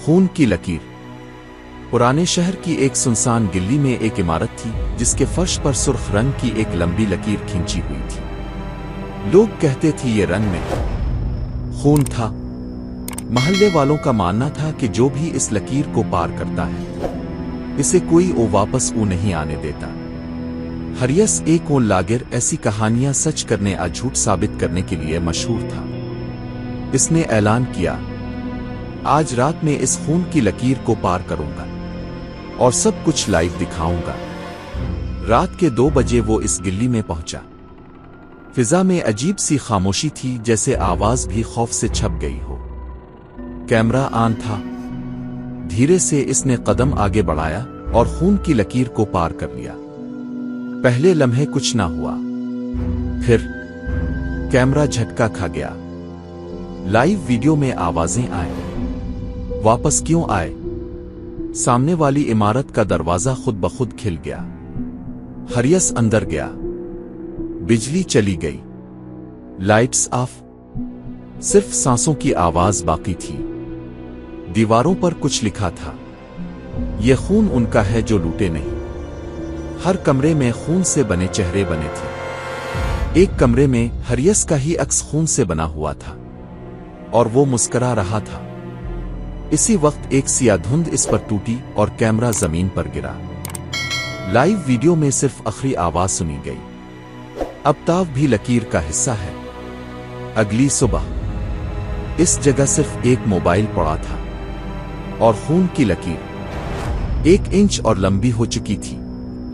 खून की लकीर। पुराने शहर की एक सुनसान गली में एक इमारत थी जिसके फर्श पर सुर्ख रंग की एक लंबी लकीर खींची हुई थी। लोग कहते थे ये रंग में खून था। मोहल्ले वालों का मानना था कि जो भी इस लकीर को पार करता है इसे कोई वापस नहीं आने देता। हरियस एक लागिर ऐसी कहानियां सच करने या झूठ साबित करने के लिए मशहूर था। इसने ऐलान किया, आज रात में इस खून की लकीर को पार करूंगा और सब कुछ लाइव दिखाऊंगा। रात के 2 बजे वो इस गिल्ली में पहुंचा। फिजा में अजीब सी खामोशी थी, जैसे आवाज भी खौफ से छप गई हो। कैमरा ऑन था। धीरे से इसने कदम आगे बढ़ाया और खून की लकीर को पार कर लिया। पहले लम्हे कुछ ना हुआ, फिर कैमरा झटका खा गया। लाइव वीडियो में आवाजें आए, वापस क्यों आए? सामने वाली इमारत का दरवाजा खुद ब खुद खिल गया। हरियस अंदर गया। बिजली चली गई, लाइट्स ऑफ। सिर्फ सांसों की आवाज बाकी थी। दीवारों पर कुछ लिखा था, यह खून उनका है जो लूटे नहीं। हर कमरे में खून से बने चेहरे बने थे। एक कमरे में हरियस का ही अक्स खून से बना हुआ था और वो मुस्करा रहा था। इसी वक्त एक सिया धुंध इस पर टूटी और कैमरा जमीन पर गिरा। लाइव वीडियो में सिर्फ आखिरी आवाज सुनी गई, अब ताव भी लकीर का हिस्सा है। अगली सुबह इस जगह सिर्फ एक मोबाइल पड़ा था और खून की लकीर 1 इंच और लंबी हो चुकी थी।